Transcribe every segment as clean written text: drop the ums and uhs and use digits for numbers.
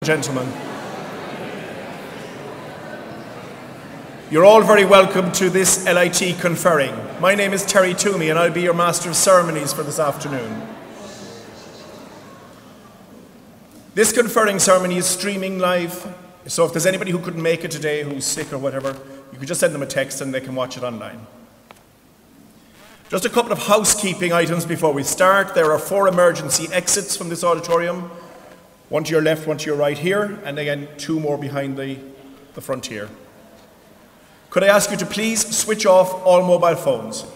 Gentlemen, you're all very welcome to this LIT Conferring. My name is Terry Toomey and I'll be your Master of Ceremonies for this afternoon. This conferring ceremony is streaming live, so if there's anybody who couldn't make it today, who's sick or whatever, you could just send them a text and they can watch it online. Just a couple of housekeeping items before we start. There are 4 emergency exits from this auditorium. One to your left, one to your right here, and again 2 more behind the front here. Could I ask you to please switch off all mobile phones?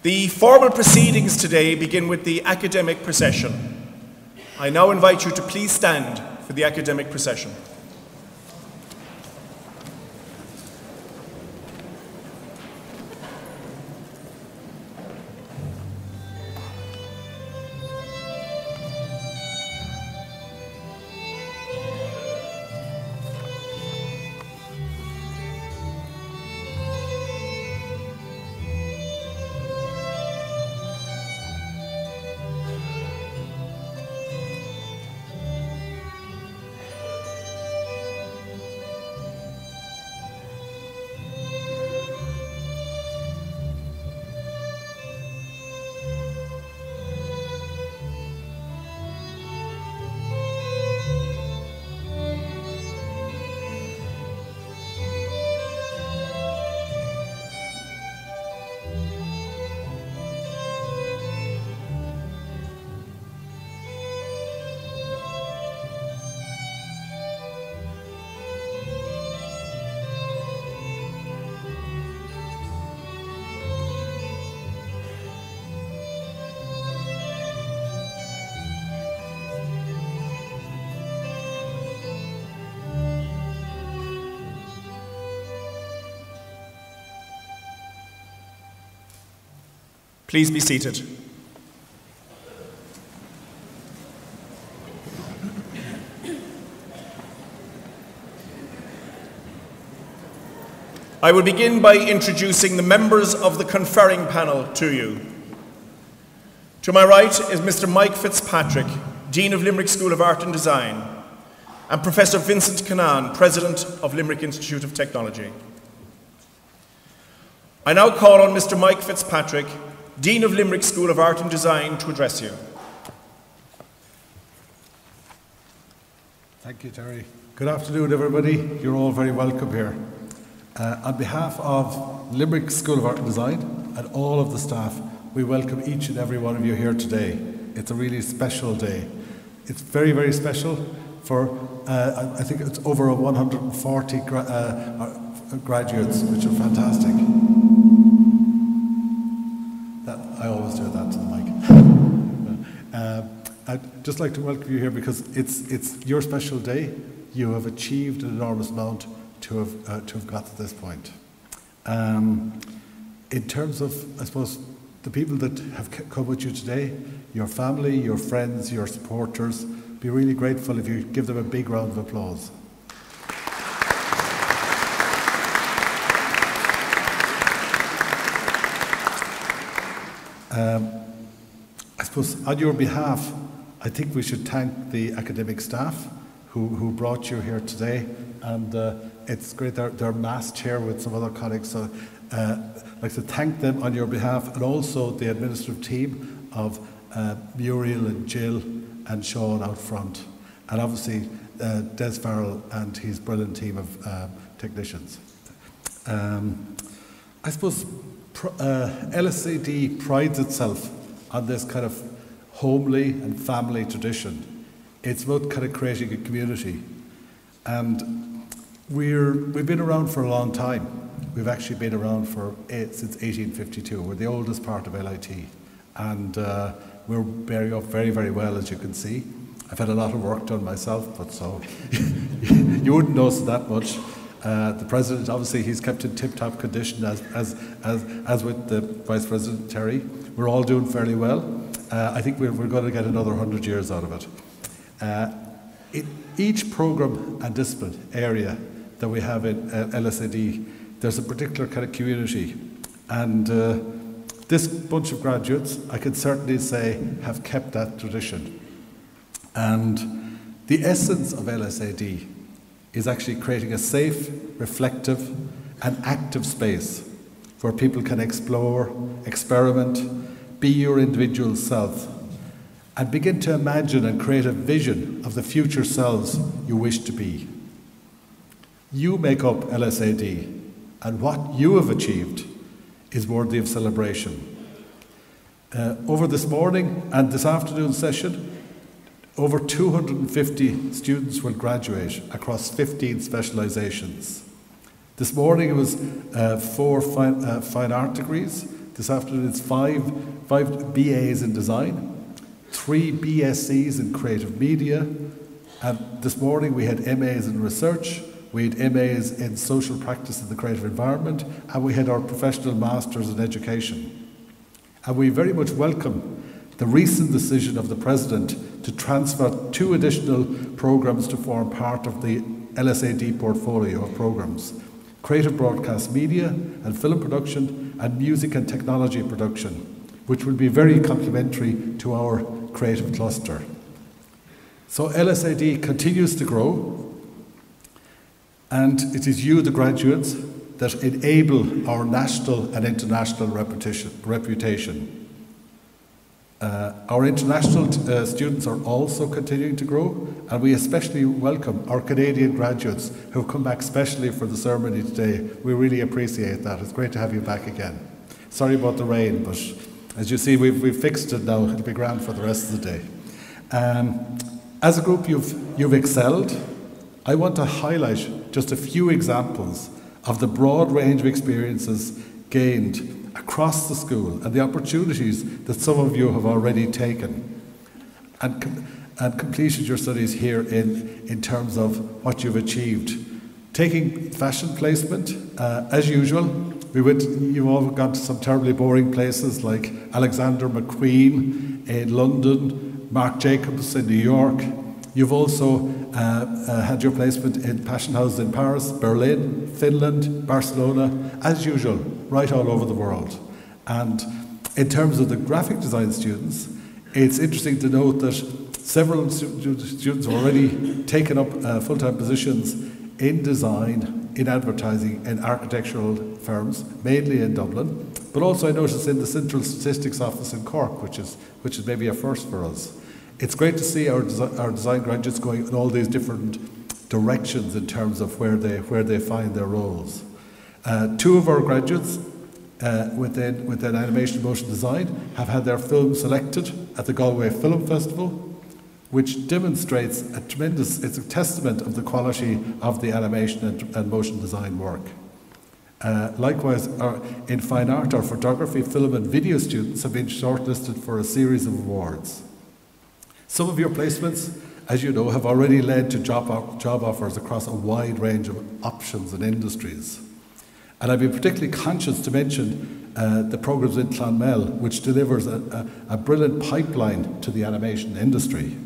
The formal proceedings today begin with the academic procession. I now invite you to please stand for the academic procession. Please be seated. I will begin by introducing the members of the conferring panel to you. To my right is Mr. Mike Fitzpatrick, Dean of Limerick School of Art and Design, and Professor Vincent Canaan, President of Limerick Institute of Technology. I now call on Mr. Mike Fitzpatrick, Dean of Limerick School of Art and Design, to address you. Thank you, Terry. Good afternoon, everybody. You're all very welcome here. On behalf of Limerick School of Art and Design and all of the staff, we welcome each and every one of you here today. It's a really special day. It's very, very special for, I think it's over 140 graduates, which are fantastic. I always do that to the mic. I'd just like to welcome you here because it's your special day. You have achieved an enormous amount to have got to this point. In terms of, I suppose, the people that have come with you today, your family, your friends, your supporters, be really grateful if you give them a big round of applause. I suppose on your behalf, I think we should thank the academic staff who brought you here today, and it's great they're massed here with some other colleagues, so I'd like to thank them on your behalf, and also the administrative team of Muriel and Jill and Sean out front, and obviously Des Farrell and his brilliant team of technicians. I suppose LSAD prides itself on this kind of homely and family tradition. It's about kind of creating a community, and we've been around for a long time. We've actually been around since 1852. We're the oldest part of LIT, and we're bearing up very, very well, as you can see. I've had a lot of work done myself, but so you wouldn't notice that much. The President, obviously, he's kept in tip-top condition, as with the Vice President, Terry. We're all doing fairly well. I think we're going to get another 100 years out of it. Each programme and discipline area that we have in LSAD, there's a particular kind of community. And This bunch of graduates, I can certainly say, have kept that tradition. And the essence of LSAD is actually creating a safe, reflective, and active space where people can explore, experiment, be your individual self, and begin to imagine and create a vision of the future selves you wish to be. You make up LSAD, and what you have achieved is worthy of celebration. Over this morning and this afternoon session, over 250 students will graduate across 15 specialisations. This morning it was 4 fine art degrees. This afternoon it's 5 BAs in design, 3 BScs in creative media, and this morning we had MAs in research, we had MAs in social practice in the creative environment, and we had our professional masters in education. And we very much welcome the recent decision of the President to transfer 2 additional programmes to form part of the LSAD portfolio of programmes: creative broadcast media and film production, and music and technology production, which will be very complementary to our creative cluster. So LSAD continues to grow, and it is you, the graduates, that enable our national and international reputation. Our international students are also continuing to grow, and we especially welcome our Canadian graduates who have come back specially for the ceremony today. We really appreciate that. It's great to have you back again. Sorry about the rain, but as you see, we've fixed it now. It'll be grand for the rest of the day. As a group, you've excelled. I want to highlight just a few examples of the broad range of experiences gained across the school and the opportunities that some of you have already taken and completed your studies here in terms of what you've achieved. Taking fashion placement, as usual, you've all gone to some terribly boring places like Alexander McQueen in London, Marc Jacobs in New York. You've also had your placement in passion houses in Paris, Berlin, Finland, Barcelona, as usual, right all over the world. And in terms of the graphic design students, it's interesting to note that several students have already taken up full-time positions in design, in advertising, in architectural firms, mainly in Dublin, but also I noticed in the Central Statistics Office in Cork, which is maybe a first for us. It's great to see our design graduates going in all these different directions in terms of where they find their roles. 2 of our graduates within animation and motion design have had their film selected at the Galway Film Festival, which demonstrates it's a testament of the quality of the animation and motion design work. Likewise, in fine art, our photography, film and video students have been shortlisted for a series of awards. Some of your placements, as you know, have already led to job offers across a wide range of options and industries. And I've been particularly conscious to mention the programmes in Clonmel, which delivers a brilliant pipeline to the animation industry.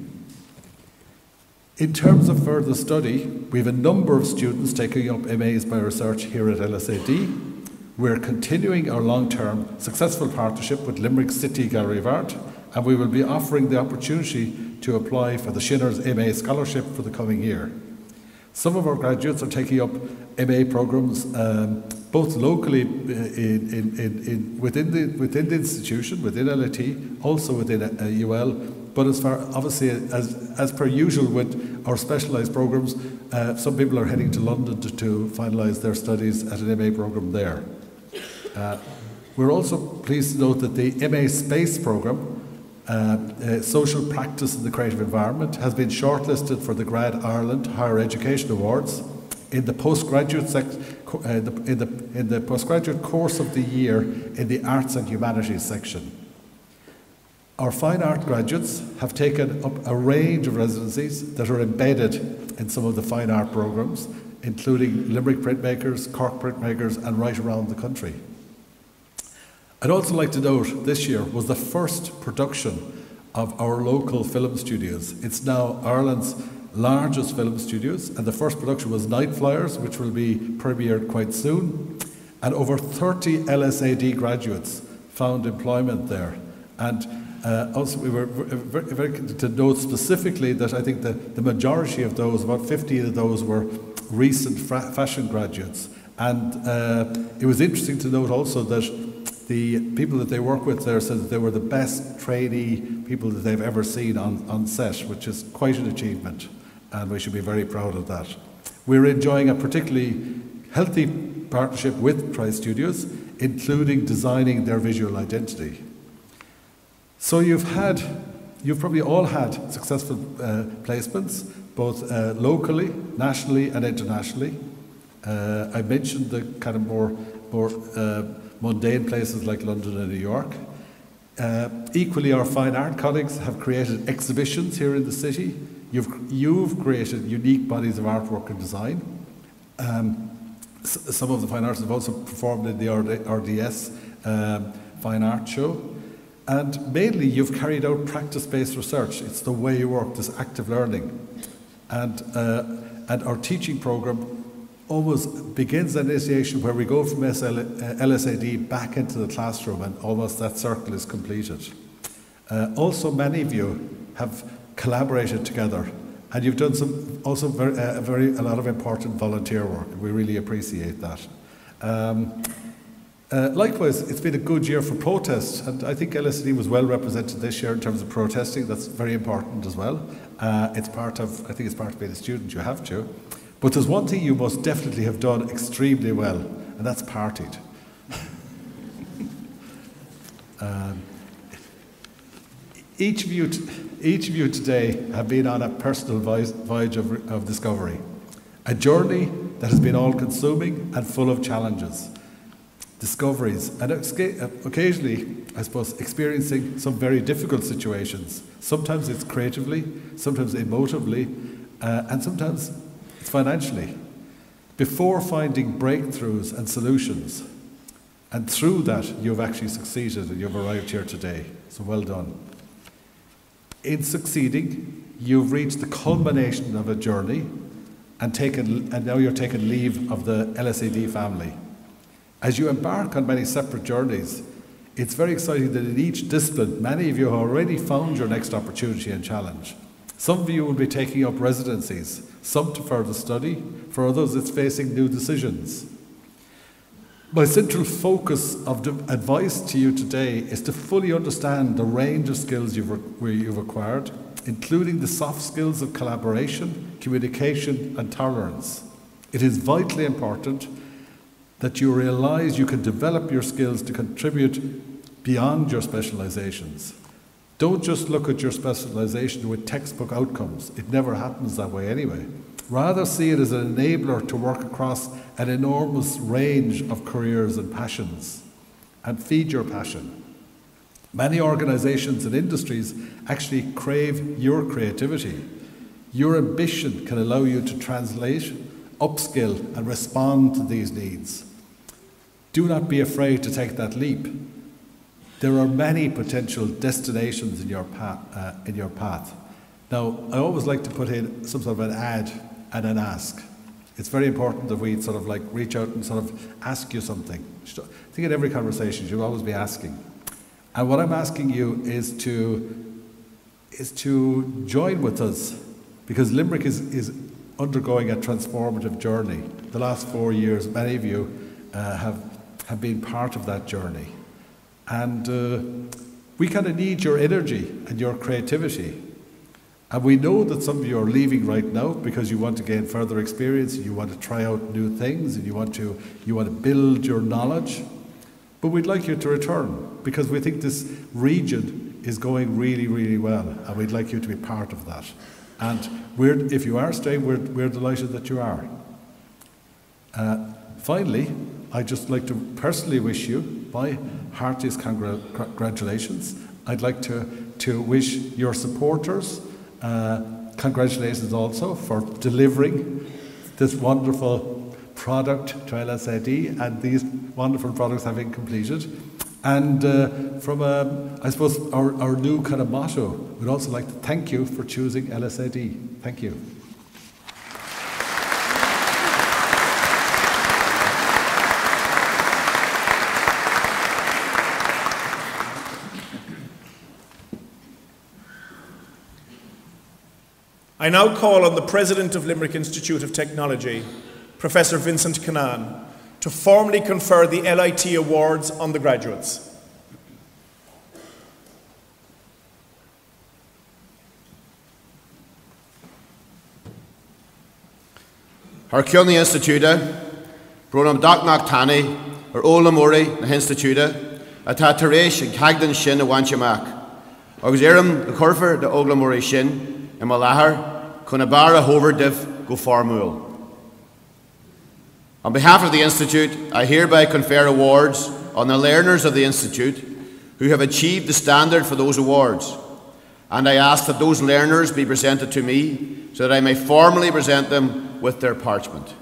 In terms of further study, we have a number of students taking up MAs by research here at LSAD. We're continuing our long-term successful partnership with Limerick City Gallery of Art, and we will be offering the opportunity to apply for the Shinners MA Scholarship for the coming year. Some of our graduates are taking up MA programmes both locally within the institution, within LIT, also within UL, but obviously as per usual with our specialised programmes, some people are heading to London to finalise their studies at an MA programme there. We're also pleased to note that the MA Space programme, Social Practice in the Creative Environment, has been shortlisted for the Grad Ireland Higher Education Awards in the postgraduate in the postgraduate course of the year in the Arts and Humanities section. Our fine art graduates have taken up a range of residencies that are embedded in some of the fine art programmes, including Limerick printmakers, Cork printmakers, and right around the country. I'd also like to note this year was the first production of our local film studios. It's now Ireland's largest film studios, and the first production was Night Flyers, which will be premiered quite soon. And over 30 LSAD graduates found employment there. And also we were very to note specifically that I think the majority of those, about 50 of those, were recent fashion graduates. And it was interesting to note also that the people that they work with there said that they were the best trainee people that they've ever seen on set, which is quite an achievement, and we should be very proud of that. We're enjoying a particularly healthy partnership with Tri Studios, including designing their visual identity. So you've probably all had successful placements, both locally, nationally and internationally. I mentioned the kind of more mundane places like London and New York. Equally, our fine art colleagues have created exhibitions here in the city. You've created unique bodies of artwork and design. Some of the fine artists have also performed in the RDS Fine Art Show. And mainly, you've carried out practice-based research. It's the way you work, this active learning. And our teaching program almost begins an initiation where we go from LSAD back into the classroom, and almost that circle is completed. Also, many of you have collaborated together, and you've done a lot of important volunteer work. We really appreciate that. Likewise, it's been a good year for protests, and I think LSD was well represented this year in terms of protesting. That's very important as well. I think it's part of being a student. You have to. But there's one thing you most definitely have done extremely well, and that's partied. Each of you today have been on a personal voyage of discovery, a journey that has been all-consuming and full of challenges, discoveries, and occasionally, I suppose, experiencing some very difficult situations. Sometimes it's creatively, sometimes emotively, and sometimes it's financially, before finding breakthroughs and solutions. And through that, you've actually succeeded and you've arrived here today. So well done. In succeeding, you've reached the culmination of a journey and now you're taking leave of the LSAD family. As you embark on many separate journeys, it's very exciting that in each discipline, many of you have already found your next opportunity and challenge. Some of you will be taking up residencies, some to further study. For others, it's facing new decisions. My central focus of advice to you today is to fully understand the range of skills you've acquired, including the soft skills of collaboration, communication, and tolerance. It is vitally important that you realize you can develop your skills to contribute beyond your specializations. Don't just look at your specialization with textbook outcomes. It never happens that way anyway. Rather, see it as an enabler to work across an enormous range of careers and passions, and feed your passion. Many organizations and industries actually crave your creativity. Your ambition can allow you to translate, upskill, and respond to these needs. Do not be afraid to take that leap. There are many potential destinations in your path. Now, I always like to put in some sort of an ad and an ask. It's very important that we sort of like reach out and sort of ask you something. I think in every conversation you'll always be asking. And what I'm asking you is to join with us, because Limerick is undergoing a transformative journey. The last 4 years, many of you have been part of that journey. And we kind of need your energy and your creativity. And we know that some of you are leaving right now because you want to gain further experience, you want to try out new things, and you want to build your knowledge. But we'd like you to return, because we think this region is going really, really well, and we'd like you to be part of that. And if you are staying, we're delighted that you are. Finally, I'd just like to personally wish you my heartiest congratulations. I'd like to wish your supporters congratulations also for delivering this wonderful product to LSAD and these wonderful products having completed. And from, I suppose, our new kind of motto, we'd also like to thank you for choosing LSAD. Thank you. I now call on the President of Limerick Institute of Technology, Professor Vincent Canaan, to formally confer the LIT awards on the graduates. Our Kilney Institute, Bronam Docnach Tani, or Ola Murray, the Institute, a Tataresh and Cagdan Shin, a Wanchamak, Auxerum, the Corfer, the Ogla Murray Shin, and Malahar, Conabara Hover Div, go Farmul. On behalf of the Institute, I hereby confer awards on the learners of the Institute who have achieved the standard for those awards, and I ask that those learners be presented to me so that I may formally present them with their parchment.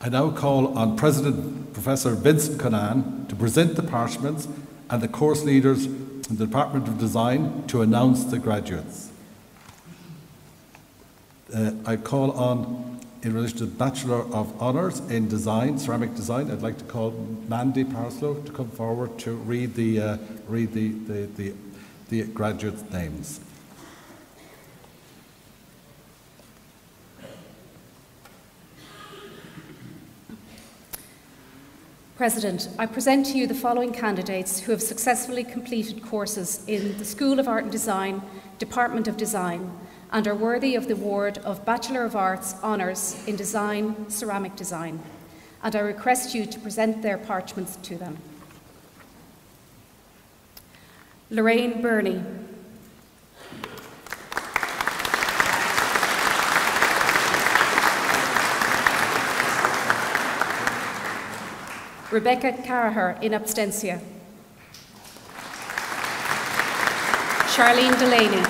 I now call on President Professor Vincent Canaan to present the parchments and the course leaders in the Department of Design to announce the graduates. I call on, in relation to the Bachelor of Honours in Design, Ceramic Design, I'd like to call Mandy Parslow to come forward to read the graduates' names. President, I present to you the following candidates who have successfully completed courses in the School of Art and Design, Department of Design, and are worthy of the award of Bachelor of Arts Honours in Design, Ceramic Design. And I request you to present their parchments to them. Lorraine Burney. Rebecca Carraher in absentia. Charlene Delaney.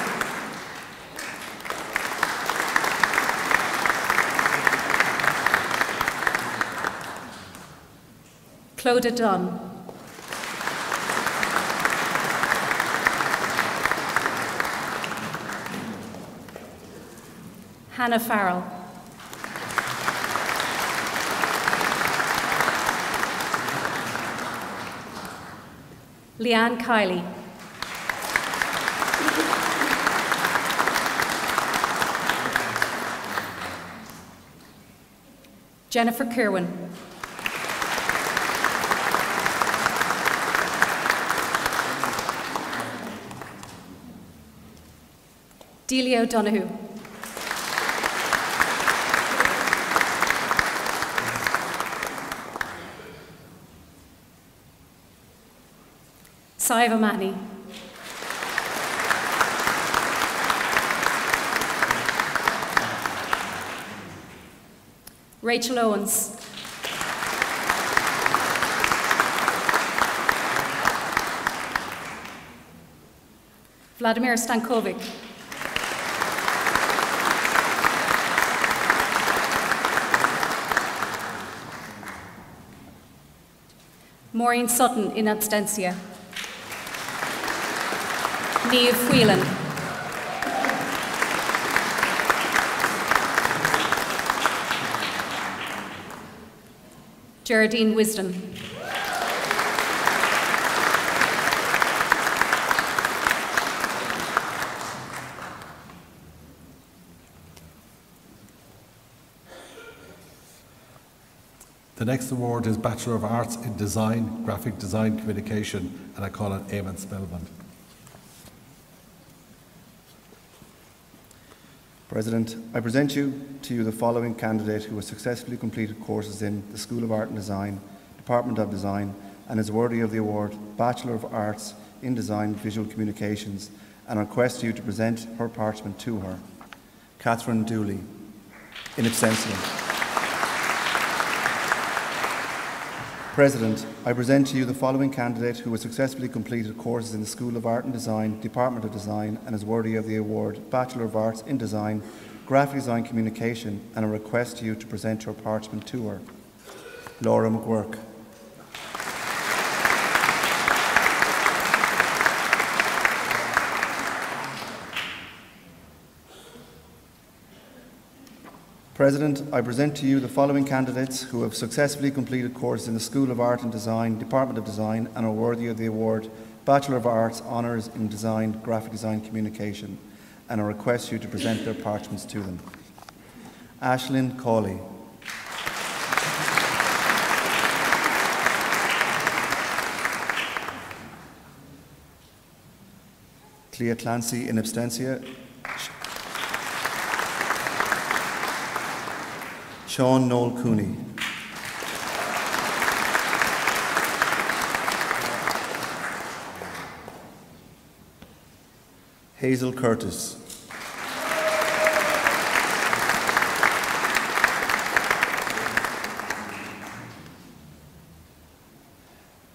Clodagh Dunn. Hannah Farrell. Leanne Kiley. Jennifer Kirwan. Delia O'Donoghue. Saiva Mahoney. Rachel Owens. Vladimir Stankovic. Maureen Sutton in absentia. Niamh Whelan. Geraldine Wisdom. The next award is Bachelor of Arts in Design, Graphic Design Communication, and I call it Eamon Spellman. President, I present to you the following candidate who has successfully completed courses in the School of Art and Design, Department of Design, and is worthy of the award Bachelor of Arts in Design Visual Communications, and I request you to present her parchment to her. Catherine Dooley, in absentia. President, I present to you the following candidate who has successfully completed courses in the School of Art and Design, Department of Design, and is worthy of the award Bachelor of Arts in Design, Graphic Design Communication, and I request you to present her parchment to her. Laura McGuirk. President, I present to you the following candidates who have successfully completed courses in the School of Art and Design, Department of Design, and are worthy of the award Bachelor of Arts Honours in Design, Graphic Design Communication, and I request you to present their parchments to them. Aislinn Cawley. Clea Clancy in absentia. Sean Noel Cooney. Hazel Curtis.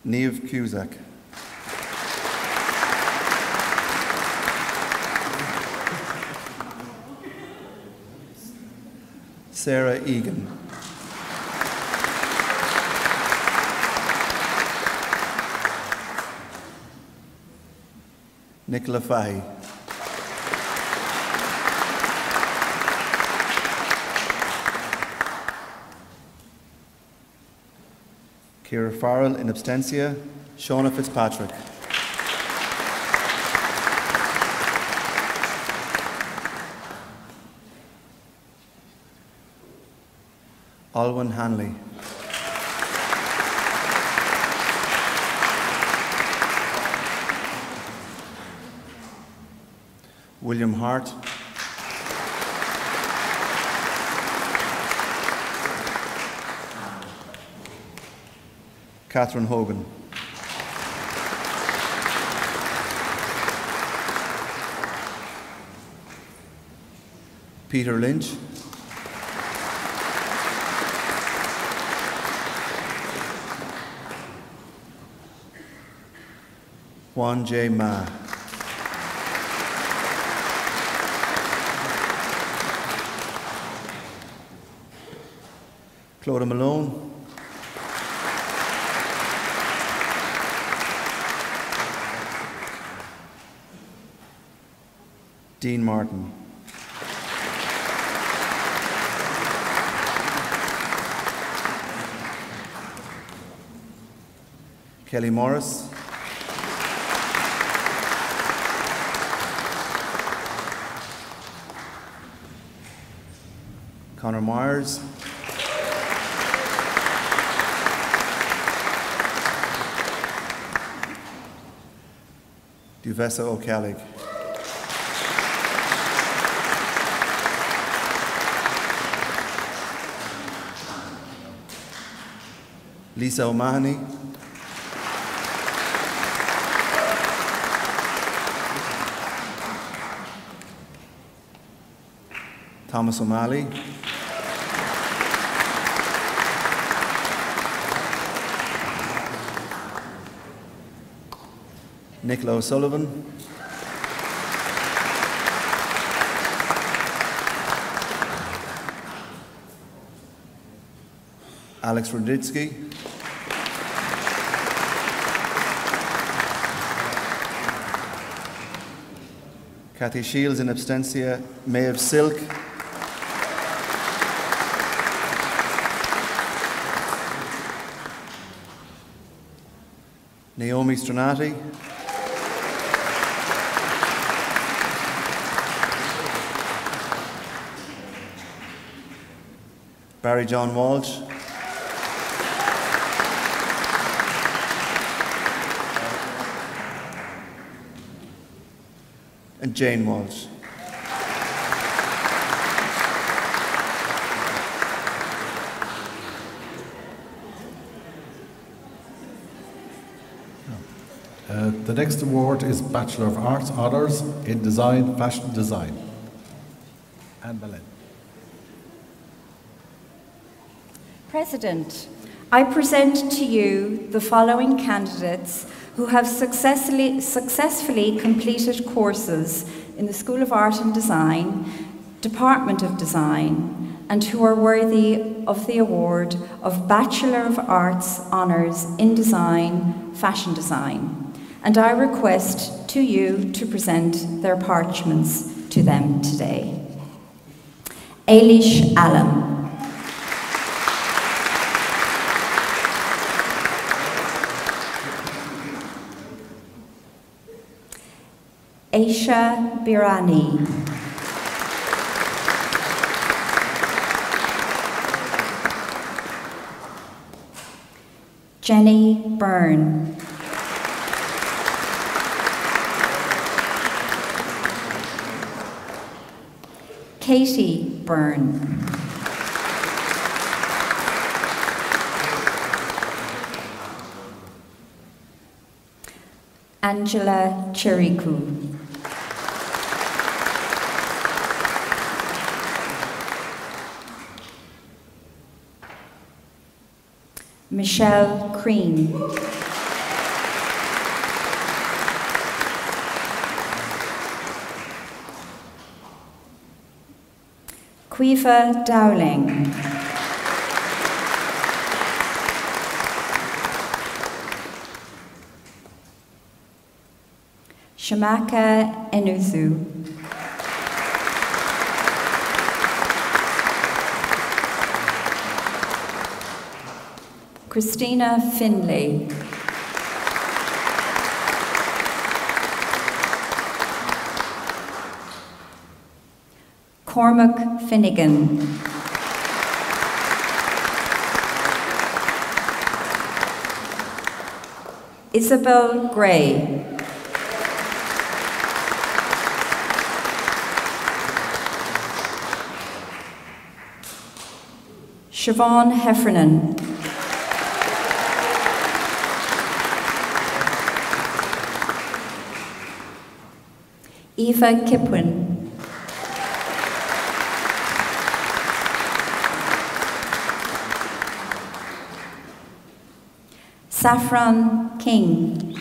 Niamh Cusack. Sarah Egan. Nicola Fahy. Ciara Farrell in absentia. Shauna Fitzpatrick. Alwyn Hanley. William Hart. Catherine Hogan. Peter Lynch. Juan J. Ma. Clodagh Malone. Dean Martin. Kelly Morris. Conor Myers. Duvessa O'Callig. Lisa O'Mahony. Thomas O'Malley. Nicola O'Sullivan. Alex Ruditsky. Kathy Shields in absentia. Maeve Silk. Naomi Stronati. Barry John Walsh. And Jane Walsh. The next award is Bachelor of Arts Honours in Design, Fashion Design. Anne Boleyn. President, I present to you the following candidates who have successfully completed courses in the School of Art and Design, Department of Design, and who are worthy of the award of Bachelor of Arts Honours in Design, Fashion Design. And I request to you to present their parchments to them today. Ailish Allen. Aisha Birani. Jenny Byrne. Katie Byrne. Angela Chiriku. Michelle Crean. Quiva Dowling. Shamaka Enuzu. Christina Finlay. Cormac Finnegan. Isabel Gray. Siobhan Heffernan. Eva Kipwin. Saffron King.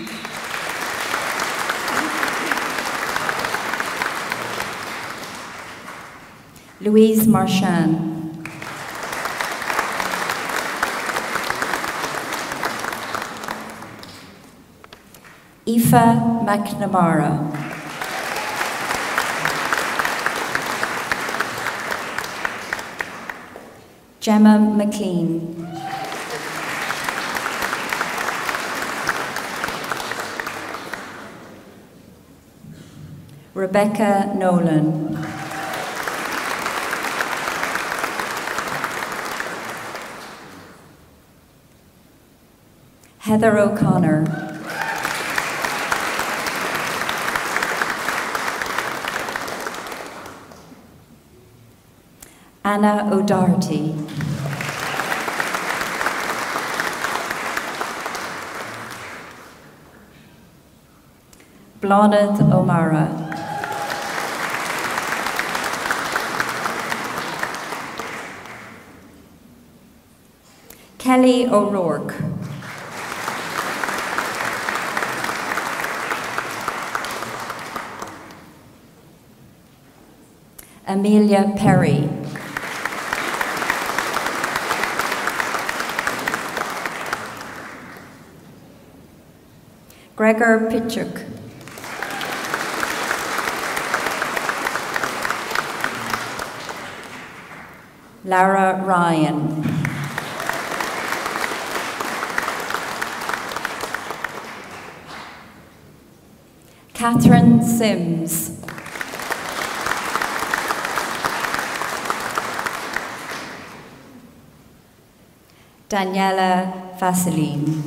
Louise Marchand. Aoife McNamara. Gemma McLean. Rebecca Nolan. Heather O'Connor. Anna O'Doherty. Bloneth O'Mara. Kelly O'Rourke. Amelia Perry. Gregor Pitchuk. Lara Ryan. Catherine Sims. Daniela Vaseline.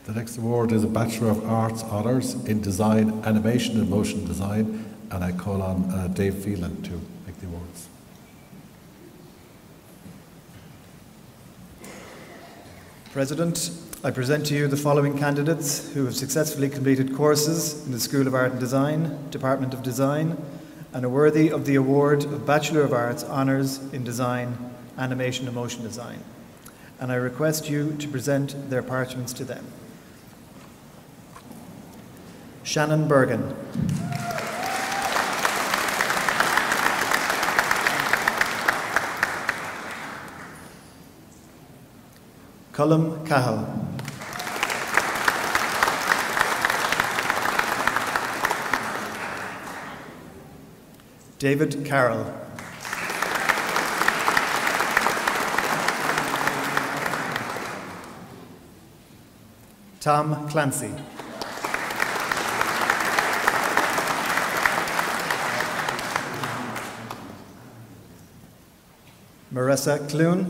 The next award is a Bachelor of Arts Honours in Design, Animation and Motion Design, and I call on Dave Phelan to make the awards. President, I present to you the following candidates who have successfully completed courses in the School of Art and Design, Department of Design, and are worthy of the award of Bachelor of Arts Honours in Design, Animation and Motion Design. And I request you to present their parchments to them. Shannon Bergen. Colm Cahill. David Carroll. Tom Clancy. Marissa Clune.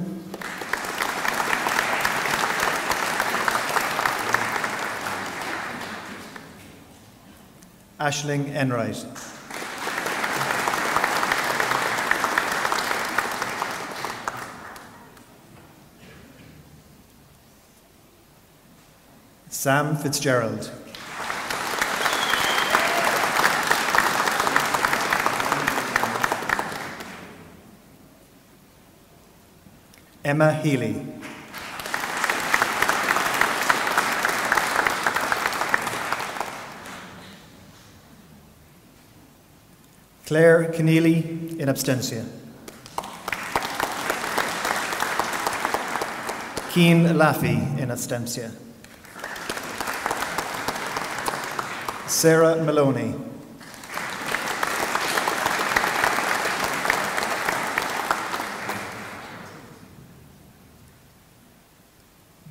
Aisling Enright. Sam Fitzgerald. Emma Healy. Claire Keneally in abstention. Keen Laffey in abstention. Sarah Maloney.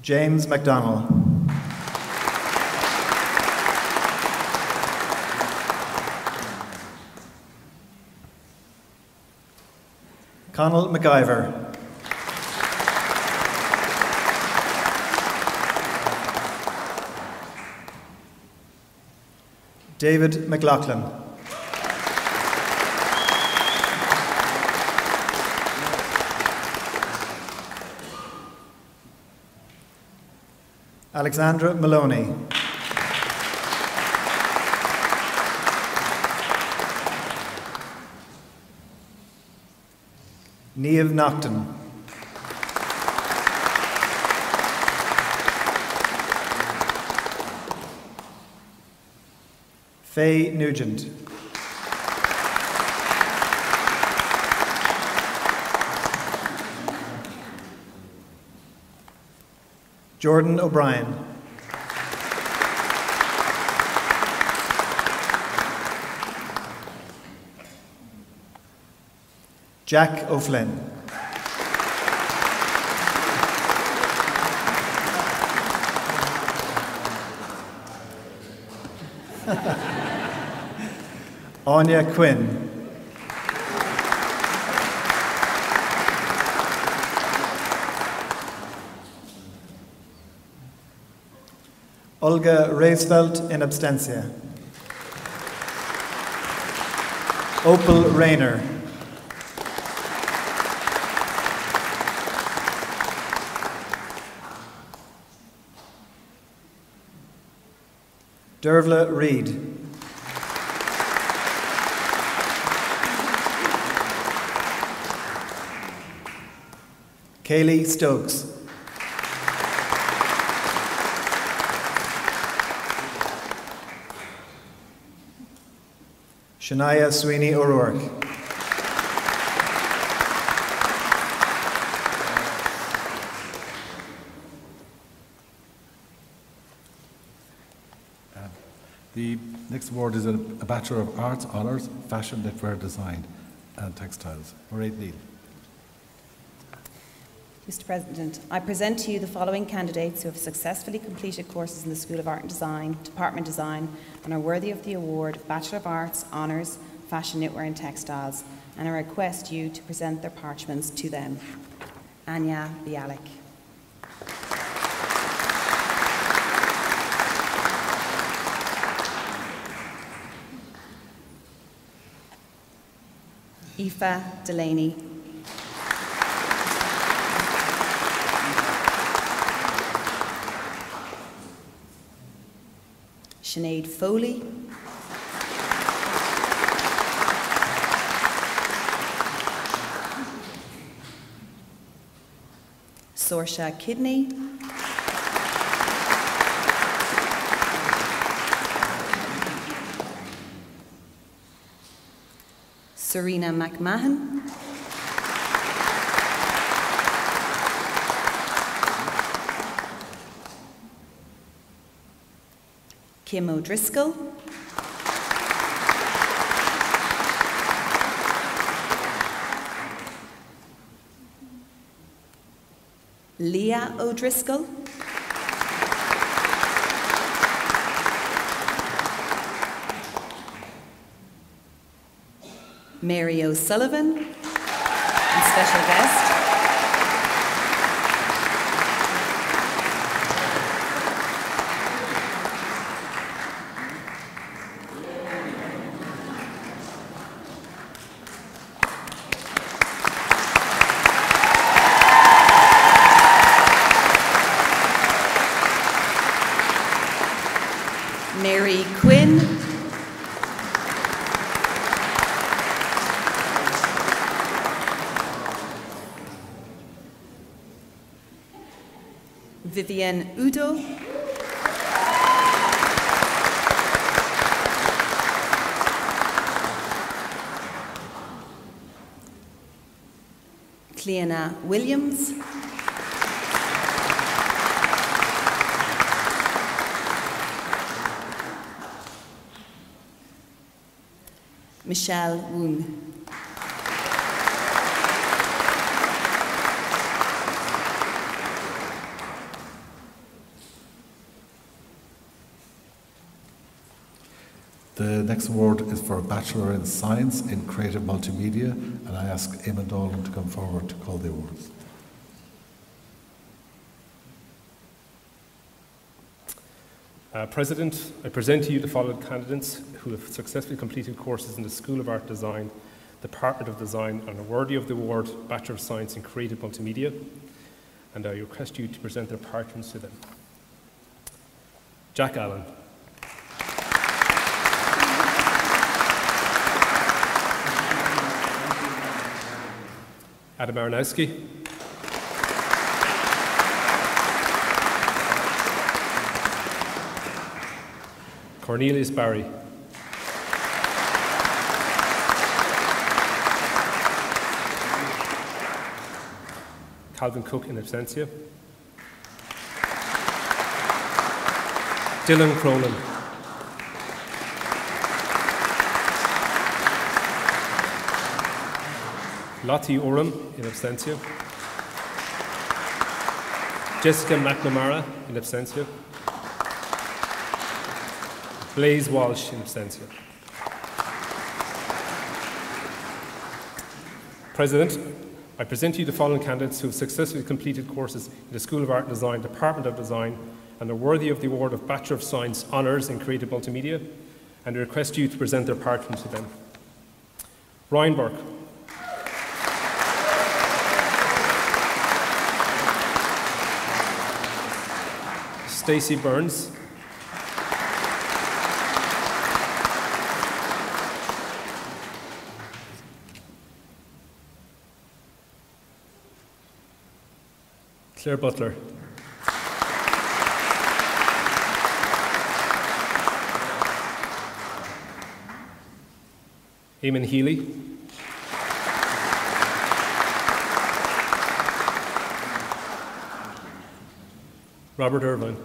James MacDonald. Conal MacGyver. David McLaughlin. Alexandra Maloney. Niamh Naughton. Faye Nugent. Jordan O'Brien. Jack O'Flynn. Anya Quinn. Olga Reisfeld in abstention. Opal Rayner. Dervla Reid. Kaylee Stokes. Shania Sweeney O'Rourke. The next award is a Bachelor of Arts Honours, Fashion, Knitwear, Design and Textiles. Mairead Neal. Mr. President, I present to you the following candidates who have successfully completed courses in the School of Art and Design, Department Design, and are worthy of the award Bachelor of Arts Honours, Fashion, Knitwear and Textiles, and I request you to present their parchments to them. Anya Bialik. Aoife Delaney. Sinead Foley. Saoirse Kidney. Serena McMahon. Kim O'Driscoll. Leah O'Driscoll, Mary O'Sullivan, and special guest, Mary Quinn, Vivienne Udo, Cleana Williams, Michelle Woon. The next award is for a Bachelor in Science in Creative Multimedia, and I ask Eamon Dolan to come forward to call the awards. President, I present to you the following candidates who have successfully completed courses in the School of Art Design, Department of Design, and are worthy of the award Bachelor of Science in Creative Multimedia, and I request you to present their patrons to them. Jack Allen. Adam Aronowski. Cornelius Barry. Calvin Cook in absentia. Dylan Cronin. Lottie Oram in absentia. Jessica McNamara in absentia. Blaise Walsh in absentia. President, I present to you the following candidates who have successfully completed courses in the School of Art and Design, Department of Design, and are worthy of the award of Bachelor of Science Honours in Creative Multimedia, and I request you to present their patrons to them. Ryan Burke. Stacey Burns. Claire Butler. Eamon Healy. Robert Irvine.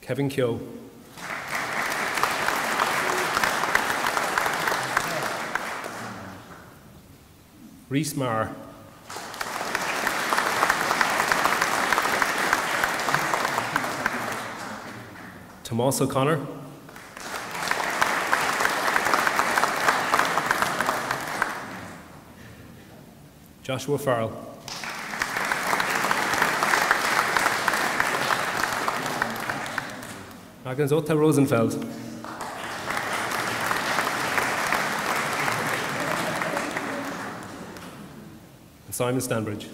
Kevin Keogh. Rhys Marr. Tomás O'Connor. Joshua Farrell. Agnes Otta Rosenfeld. And Simon Stanbridge.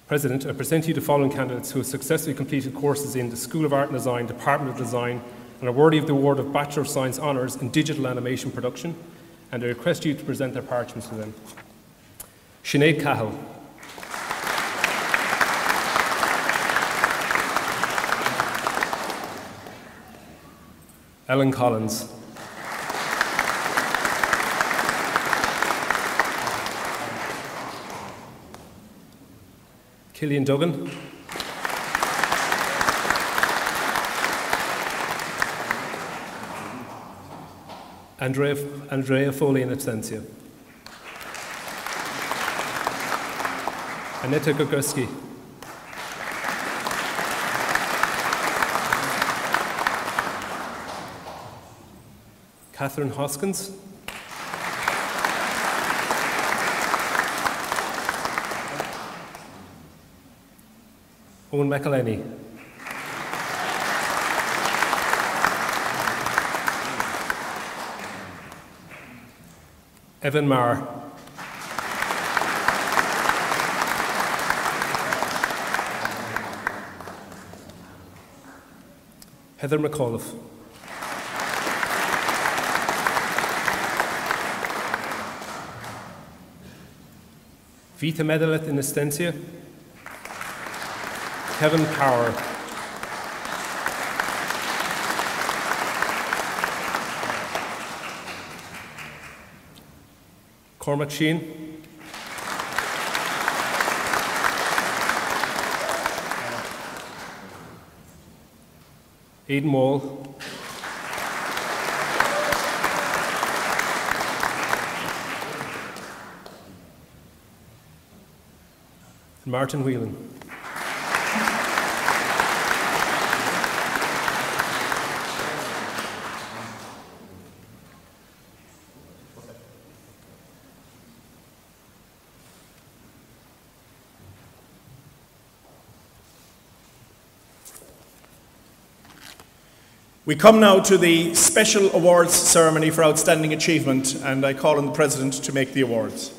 President, I present to you the following candidates who have successfully completed courses in the School of Art and Design, Department of Design, and are worthy of the award of Bachelor of Science Honours in Digital Animation Production, and I request you to present their patrons to them. Sinead Cahill. Ellen Collins. Killian Duggan. Andrea Foley in absentia. Aneta Gogurski. Catherine Hoskins. Owen McElhenney. Evan Marr. Heather McAuliffe. Vita Medalet in Estentia. Kevin Power. Cormac Sheehan. Aidan Wall. Martin Whelan. We come now to the special awards ceremony for outstanding achievement, and I call on the President to make the awards.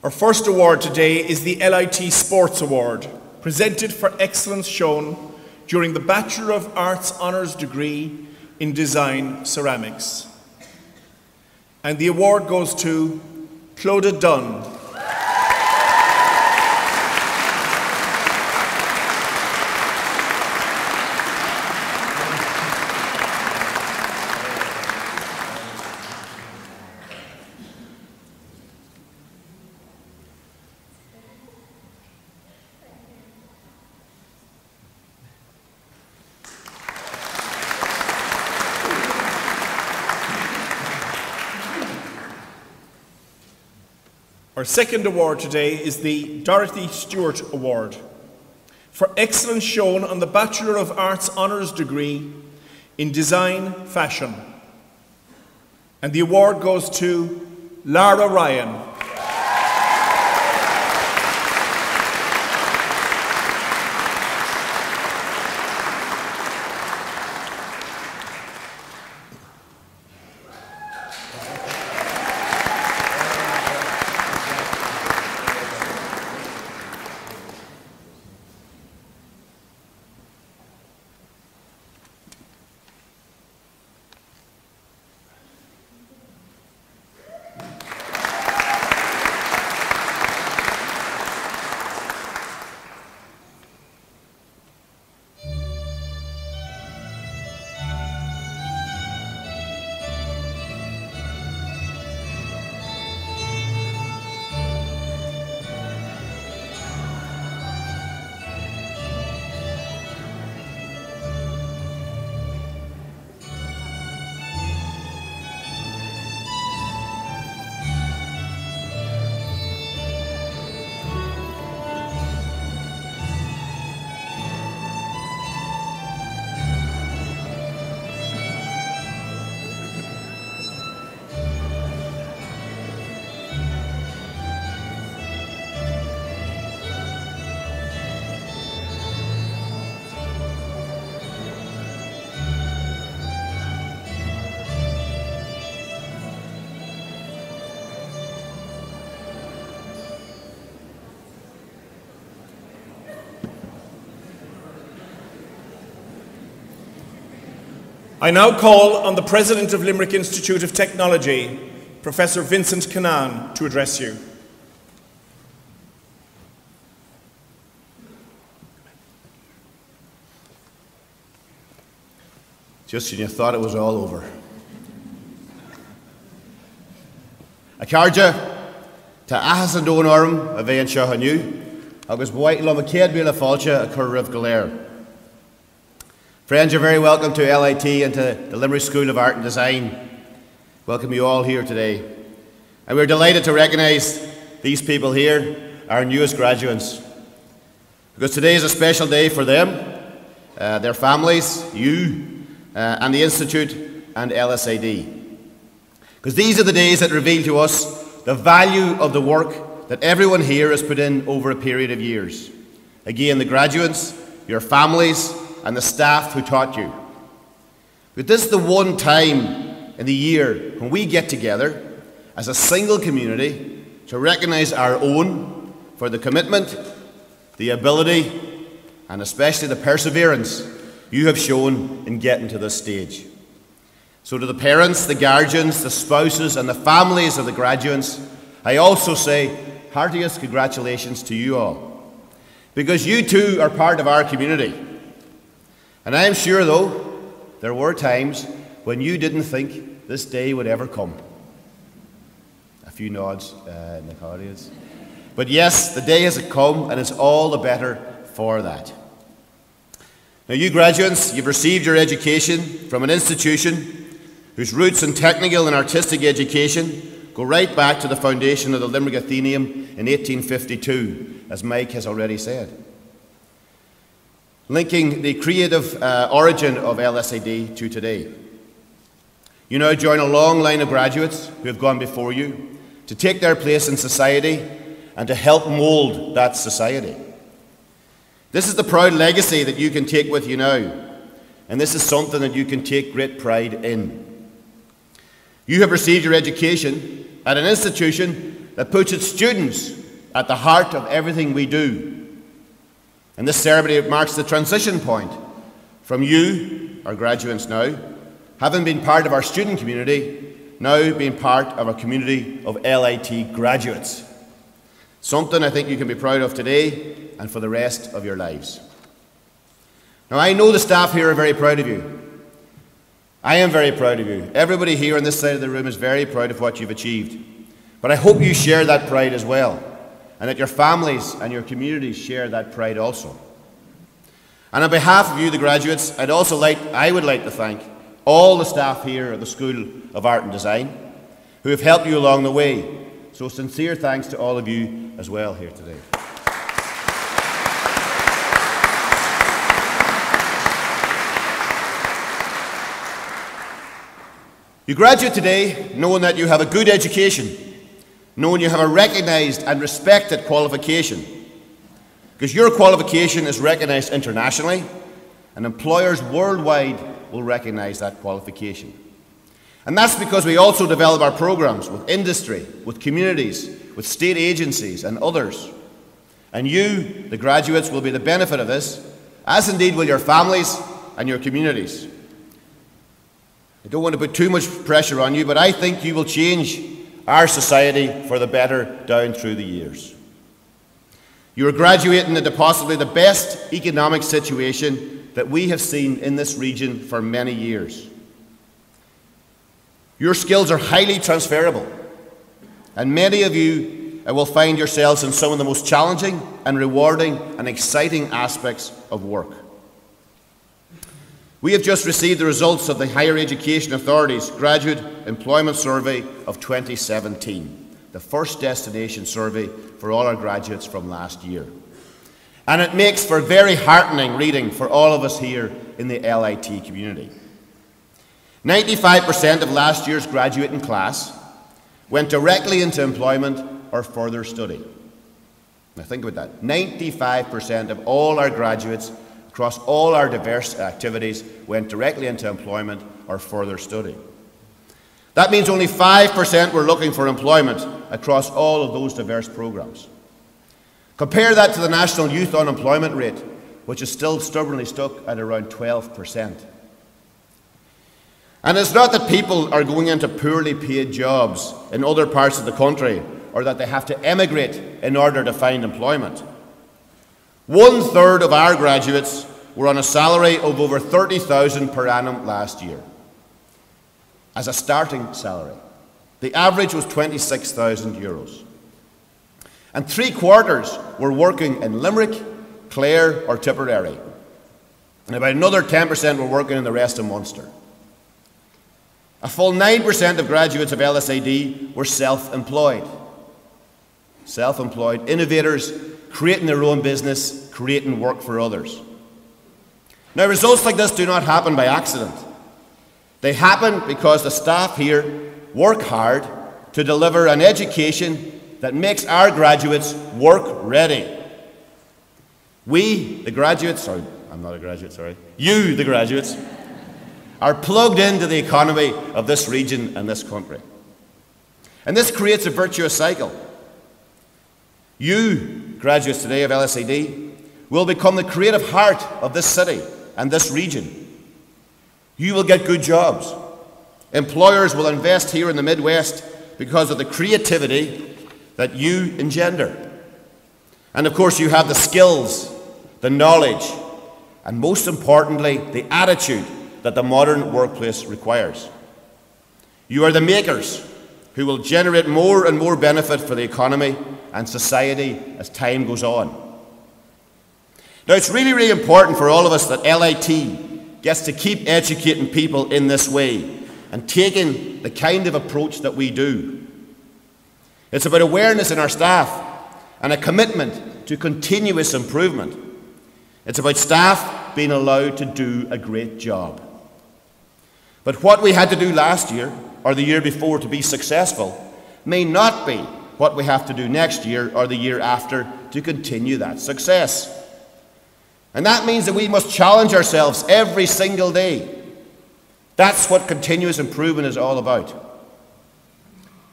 Our first award today is the LIT Sports Award, presented for excellence shown during the Bachelor of Arts Honours degree in Design Ceramics. And the award goes to Clodagh Dunn. Our second award today is the Dorothy Stuart Award for excellence shown on the Bachelor of Arts Honours degree in Design Fashion. And the award goes to Lara Ryan. I now call on the President of Limerick Institute of Technology, Professor Vincent Canaan, to address you. Just when you thought it was all over. I Carja, to ahas an dón orm a bheith an seo haniu, agus bhaid lo macéad bíle fáilte a chur rih galéir. Friends, you're very welcome to LIT and to the Limerick School of Art and Design. Welcome you all here today. And we're delighted to recognise these people here, our newest graduates. Because today is a special day for them, their families, you, and the Institute and LSAD. Because these are the days that reveal to us the value of the work that everyone here has put in over a period of years. Again, the graduates, your families, and the staff who taught you. But this is the one time in the year when we get together as a single community to recognise our own for the commitment, the ability, and especially the perseverance you have shown in getting to this stage. So to the parents, the guardians, the spouses, and the families of the graduates, I also say heartiest congratulations to you all. Because you too are part of our community. And I am sure, though, there were times when you didn't think this day would ever come. A few nods in the audience. But yes, the day has come, and it's all the better for that. Now, you graduates, you've received your education from an institution whose roots in technical and artistic education go right back to the foundation of the Limerick Athenaeum in 1852, as Mike has already said. Linking the creative origin of LSAD to today. You now join a long line of graduates who have gone before you to take their place in society and to help mould that society. This is the proud legacy that you can take with you now, and this is something that you can take great pride in. You have received your education at an institution that puts its students at the heart of everything we do. And this ceremony marks the transition point from you, our graduates now, having been part of our student community, now being part of a community of LIT graduates. Something I think you can be proud of today and for the rest of your lives. Now, I know the staff here are very proud of you. I am very proud of you. Everybody here on this side of the room is very proud of what you've achieved. But I hope you share that pride as well, and that your families and your communities share that pride also. And on behalf of you, the graduates, I would like to thank all the staff here at the School of Art and Design who have helped you along the way. So sincere thanks to all of you as well here today. You graduate today knowing that you have a good education, knowing you have a recognised and respected qualification, because your qualification is recognised internationally, and employers worldwide will recognise that qualification. And that's because we also develop our programmes with industry, with communities, with state agencies and others. And you, the graduates, will be the benefit of this, as indeed will your families and your communities. I don't want to put too much pressure on you, but I think you will change our society for the better down through the years. You are graduating into possibly the best economic situation that we have seen in this region for many years. Your skills are highly transferable, and many of you will find yourselves in some of the most challenging and rewarding and exciting aspects of work. We have just received the results of the Higher Education Authority's Graduate Employment Survey of 2017, the first destination survey for all our graduates from last year. And it makes for very heartening reading for all of us here in the LIT community. 95% of last year's graduating class went directly into employment or further study. Now think about that. 95% of all our graduates across all our diverse activities went directly into employment or further study. That means only 5% were looking for employment across all of those diverse programs. Compare that to the national youth unemployment rate, which is still stubbornly stuck at around 12%. And it's not that people are going into poorly paid jobs in other parts of the country or that they have to emigrate in order to find employment. 1/3 of our graduates were on a salary of over 30,000 per annum last year as a starting salary. The average was €26,000. And 3/4 were working in Limerick, Clare or Tipperary. And about another 10% were working in the rest of Munster. A full 9% of graduates of LSAD were self-employed. Self-employed innovators, creating their own business, creating work for others. Now, results like this do not happen by accident. They happen because the staff here work hard to deliver an education that makes our graduates work ready. We, the graduates, sorry, I'm not a graduate, sorry. You, the graduates, are plugged into the economy of this region and this country. And this creates a virtuous cycle. You, graduates today of LSAD, will become the creative heart of this city and this region. You will get good jobs. Employers will invest here in the Midwest because of the creativity that you engender. And of course, you have the skills, the knowledge, and most importantly, the attitude that the modern workplace requires. You are the makers who will generate more and more benefit for the economy and society as time goes on. Now, it's really, really important for all of us that LIT gets to keep educating people in this way and taking the kind of approach that we do. It's about awareness in our staff and a commitment to continuous improvement. It's about staff being allowed to do a great job. But what we had to do last year or the year before to be successful may not be what we have to do next year or the year after to continue that success. And that means that we must challenge ourselves every single day. That's what continuous improvement is all about.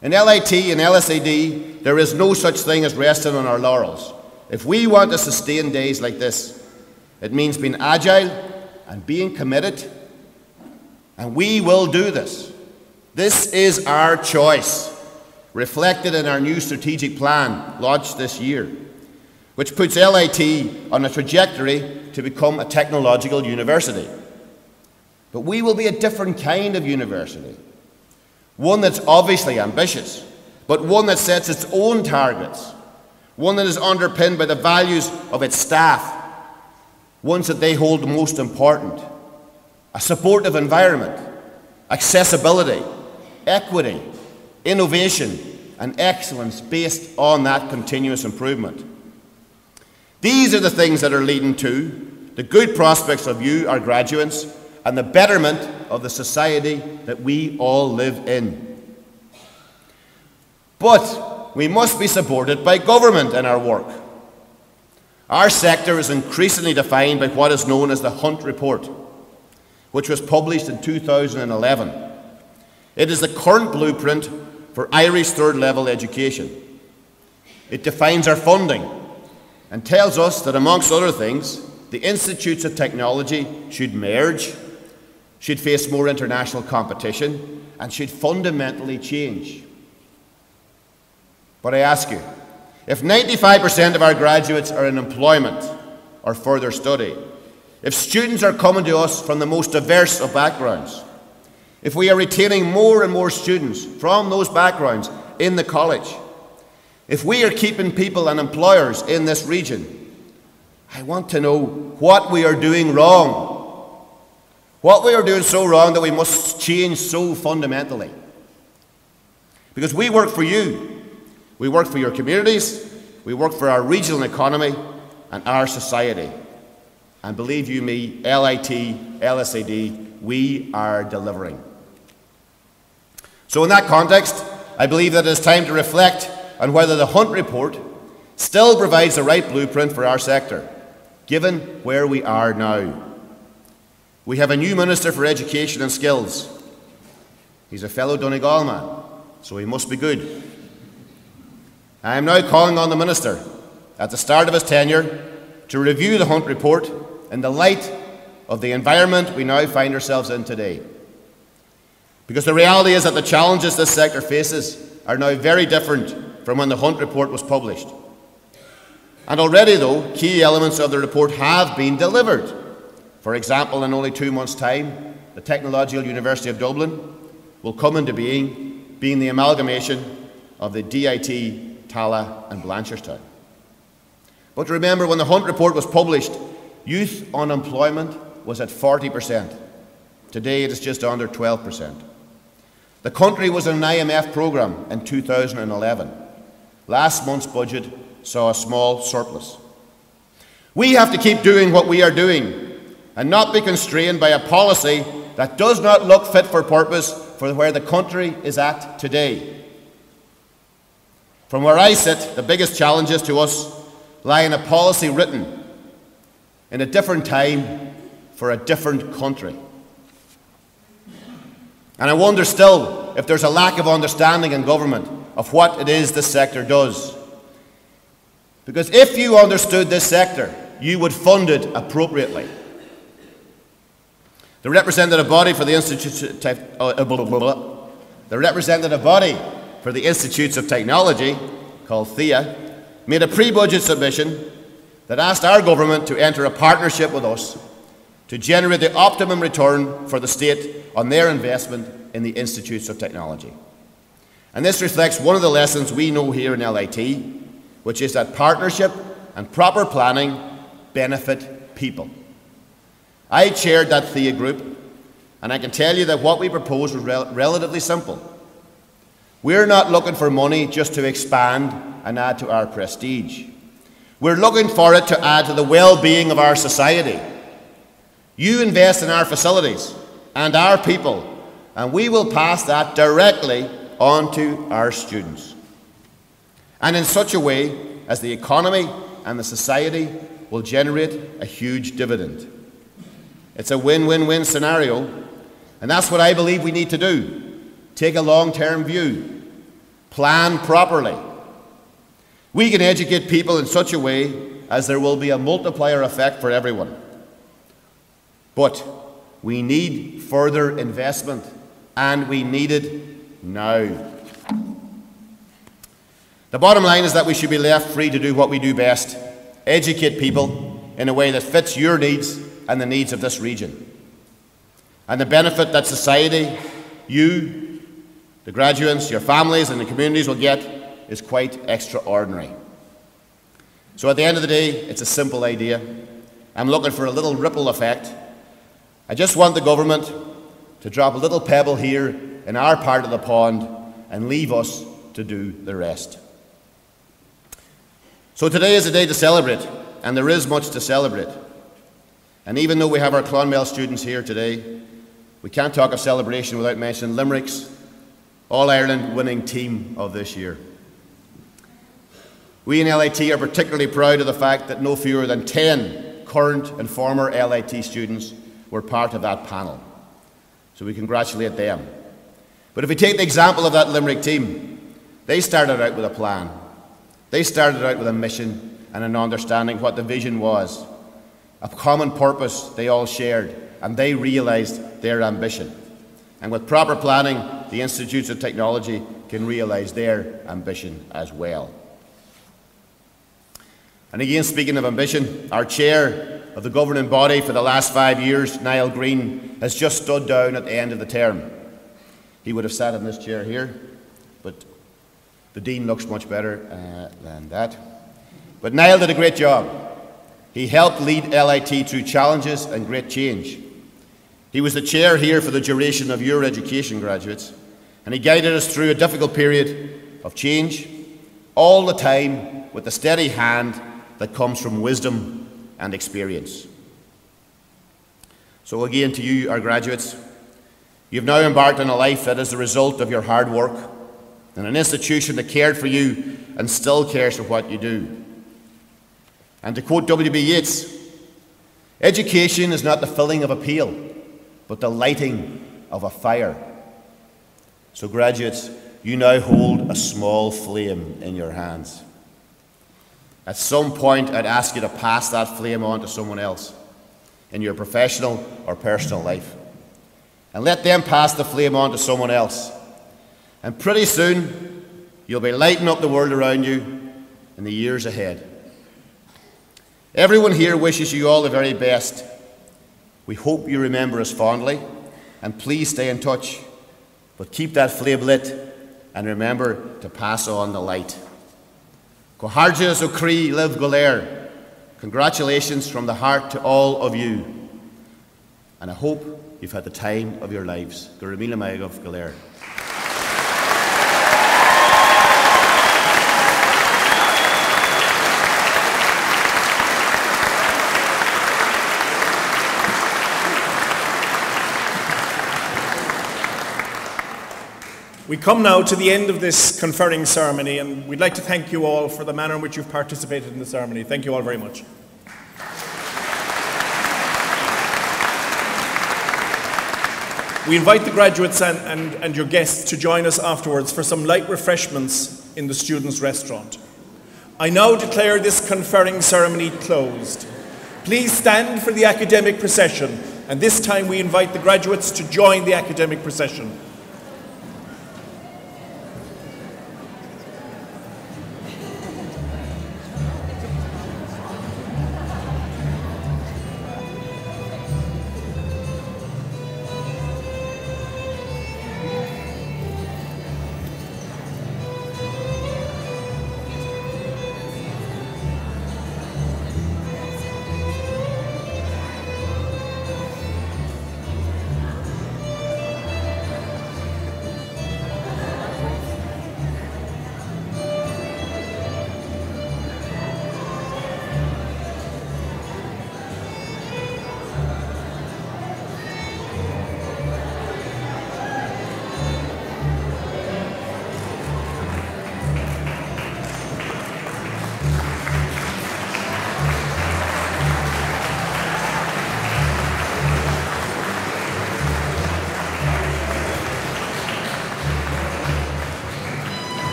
In LIT and LSAD, there is no such thing as resting on our laurels. If we want to sustain days like this, it means being agile and being committed, and we will do this. This is our choice, reflected in our new strategic plan launched this year, which puts LIT on a trajectory to become a technological university. But we will be a different kind of university, one that's obviously ambitious, but one that sets its own targets, one that is underpinned by the values of its staff, ones that they hold most important: a supportive environment, accessibility, equity, innovation, and excellence based on that continuous improvement. These are the things that are leading to the good prospects of you, our graduates, and the betterment of the society that we all live in. But we must be supported by government in our work. Our sector is increasingly defined by what is known as the Hunt Report, which was published in 2011. It is the current blueprint for Irish third-level education. It defines our funding and tells us that, amongst other things, the institutes of technology should merge, should face more international competition, and should fundamentally change. But I ask you, if 95% of our graduates are in employment or further study, if students are coming to us from the most diverse of backgrounds, if we are retaining more and more students from those backgrounds in the college, if we are keeping people and employers in this region, I want to know what we are doing wrong. What we are doing so wrong that we must change so fundamentally. Because we work for you. We work for your communities. We work for our regional economy and our society. And believe you me, LIT, LSAD, we are delivering. So in that context, I believe that it is time to reflect on whether the Hunt Report still provides the right blueprint for our sector, given where we are now. We have a new Minister for Education and Skills. He's a fellow Donegal man, so he must be good. I am now calling on the Minister, at the start of his tenure, to review the Hunt Report in the light of the environment we now find ourselves in today. Because the reality is that the challenges this sector faces are now very different from when the Hunt Report was published. And already, though, key elements of the report have been delivered. For example, in only 2 months' time, the Technological University of Dublin will come into being, being the amalgamation of the DIT, Tala and Blanchardstown. But remember, when the Hunt report was published, youth unemployment was at 40%. Today it is just under 12%. The country was in an IMF programme in 2011. Last month's budget saw a small surplus. We have to keep doing what we are doing and not be constrained by a policy that does not look fit for purpose for where the country is at today. From where I sit, the biggest challenges to us lie in a policy written in a different time for a different country. And I wonder still if there's a lack of understanding in government of what it is this sector does. Because if you understood this sector, you would fund it appropriately. The representative body for the Institutes of Technology, called THEA, made a pre-budget submission that asked our government to enter a partnership with us to generate the optimum return for the state on their investment in the Institutes of Technology. And this reflects one of the lessons we know here in LIT, which is that partnership and proper planning benefit people. I chaired that THEA group, and I can tell you that what we proposed was relatively simple. We're not looking for money just to expand and add to our prestige. We're looking for it to add to the well-being of our society. You invest in our facilities and our people, and we will pass that directly on to our students. And in such a way as the economy and the society will generate a huge dividend. It's a win-win-win scenario, and that's what I believe we need to do. Take a long-term view. Plan properly. We can educate people in such a way as there will be a multiplier effect for everyone. But we need further investment, and we need it now. The bottom line is that we should be left free to do what we do best, educate people in a way that fits your needs and the needs of this region. And the benefit that society, you, the graduates, your families and the communities will get is quite extraordinary. So at the end of the day, it's a simple idea. I'm looking for a little ripple effect. I just want the government to drop a little pebble here in our part of the pond and leave us to do the rest. So today is a day to celebrate, and there is much to celebrate. And even though we have our Clonmel students here today, we can't talk of celebration without mentioning Limerick's All-Ireland winning team of this year. We in LIT are particularly proud of the fact that no fewer than 10 current and former LIT students were part of that panel. So we congratulate them. But if we take the example of that Limerick team, they started out with a plan. They started out with a mission and an understanding what the vision was. A common purpose they all shared, and they realised their ambition. And with proper planning, the Institutes of Technology can realise their ambition as well. And again, speaking of ambition, our chair of the governing body for the last 5 years, Niall Green, has just stood down at the end of the term. He would have sat in this chair here, but the Dean looks much better than that. But Niall did a great job. He helped lead LIT through challenges and great change. He was the chair here for the duration of your education, graduates, and he guided us through a difficult period of change, all the time with the steady hand that comes from wisdom and experience. So again, to you, our graduates, you've now embarked on a life that is the result of your hard work and an institution that cared for you and still cares for what you do. And to quote W.B. Yeats, education is not the filling of a pail, but the lighting of a fire. So graduates, you now hold a small flame in your hands. At some point, I'd ask you to pass that flame on to someone else in your professional or personal life. And let them pass the flame on to someone else. And pretty soon, you'll be lighting up the world around you in the years ahead. Everyone here wishes you all the very best. We hope you remember us fondly, and please stay in touch. But keep that flame lit and remember to pass on the light. Go Harjas O'Cree Live Golair. Congratulations from the heart to all of you. And I hope you've had the time of your lives. Gurumila Maigov Golair. We come now to the end of this conferring ceremony, and we'd like to thank you all for the manner in which you've participated in the ceremony. Thank you all very much. We invite the graduates and your guests to join us afterwards for some light refreshments in the students' restaurant. I now declare this conferring ceremony closed. Please stand for the academic procession, and this time we invite the graduates to join the academic procession.